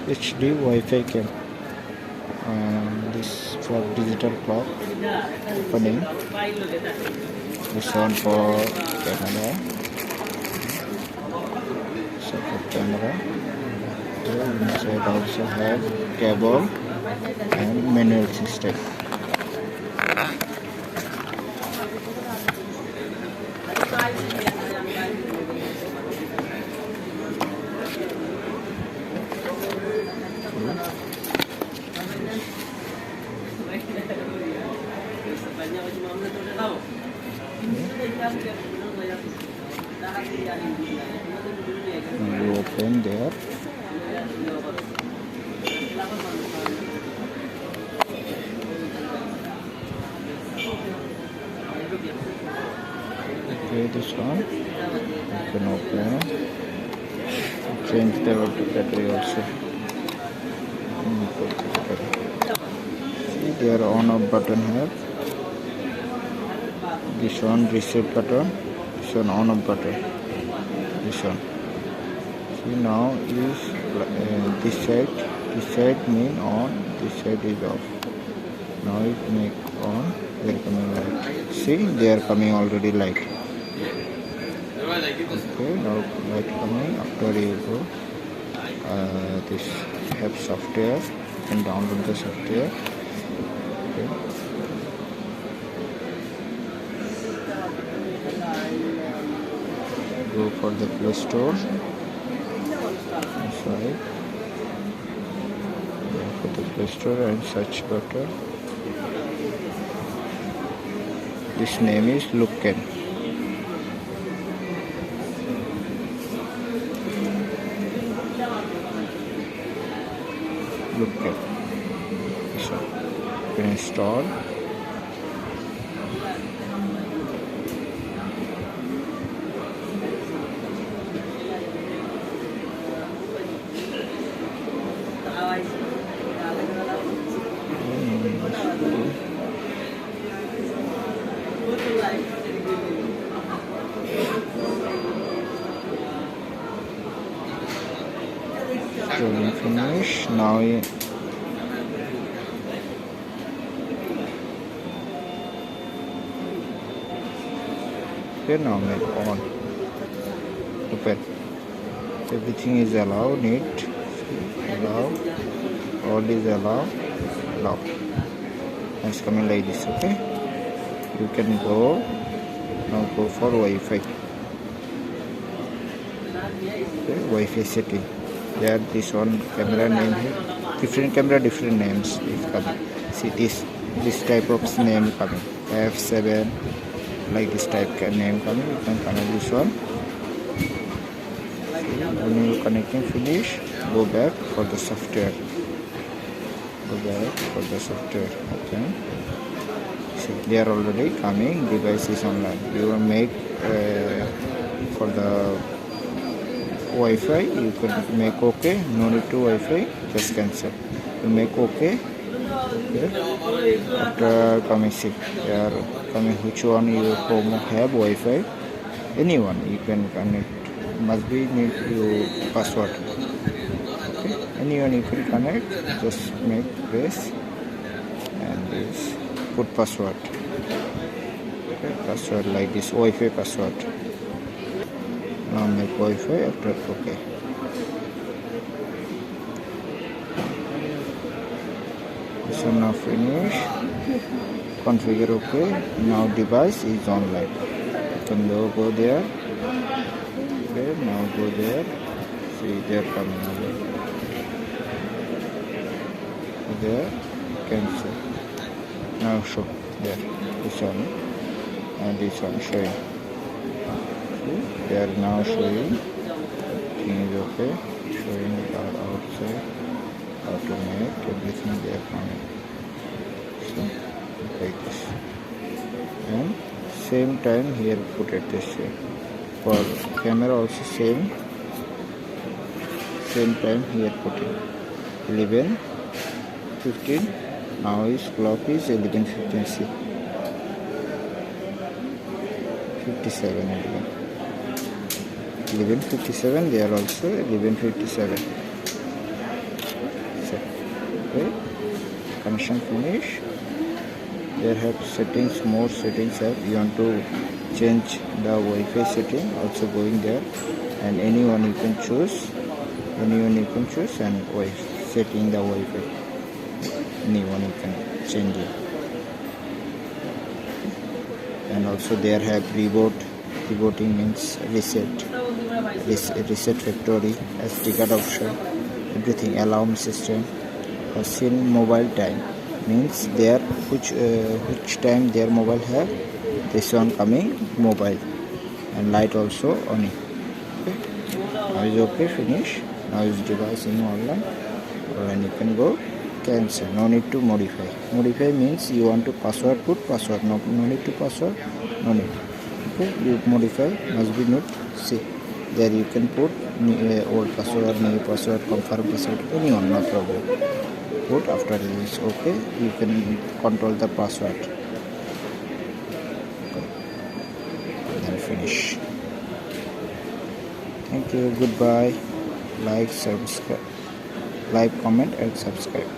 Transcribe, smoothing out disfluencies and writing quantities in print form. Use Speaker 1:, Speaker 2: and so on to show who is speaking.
Speaker 1: HD Wi-Fi cam. This for digital clock opening. This one for camera. So for camera. Inside also have cable and manual system. You open there. Okay, this one you can open. Change the battery also. See, there on off button here. This one reset button. This one on off button. This one. See, now is this side mean on, this side is off. Now it make on. They are coming light. See, they are coming already light. Okay, now light coming. After you go, this have software. You can download the software. Okay. Go for the Play Store. Inside. Go for the Play Store and search button. This name is Lucken. Lucken. So you can install. Finish. Now okay, now make on. Open. Everything is allowed. Neat. Allow. All is allowed. Allow. It's coming like this. Okay. You can go. Now go for Wi-Fi. Okay, Wi-Fi setting. There, this one camera name here. Different camera, different names is coming. See this type of name coming. F7, like this type name coming. You can connect this one. See, when you connecting finish, go back for the software. Go back for the software. Okay. See, they are already coming. Device is online. You will make for the Wi-Fi, you can make OK, no need to Wi-Fi, just cancel. You make OK. Okay. After coming, see, they are coming which one you have Wi-Fi. Anyone you can connect. Must be need your password. Okay. Anyone you can connect. Just make this and this. Put password. Okay. Password like this Wi-Fi password. Now make Wi-Fi after OK. This one now finish. Configure OK. Now device is online. You can go there. Okay, now go there. See, they are coming over. There, cancel. Now show there. This one and this one showing. They are now showing. Everything is okay. Showing outside how to make everything they are coming. So like this. And same time here put it this way. For camera also same time here put it. 11:15. Now is clock is 11:15. See. 57 again. 11:57, they are also 11:57. okay. Connection finish. There have settings, more settings have. You want to change the Wi-Fi setting, also going there, and anyone you can choose. Anyone you can choose and setting the Wi-Fi. Anyone you can change it. And also there have rebooting means reset factory, SD card option, everything, alarm system. Seen mobile time means there which time their mobile have, this one coming mobile, and light also on it. Okay. Now is okay, finish. Now is device in online, and you can go cancel. No need to modify means you want to password, put password. No need to password, no need. Okay, you modify must be not. See there you can put old password, new password, confirm password, anyone, no problem. Put after this, okay, you can control the password. Okay. Then finish. Thank you, goodbye. Like, subscribe, like, comment and subscribe.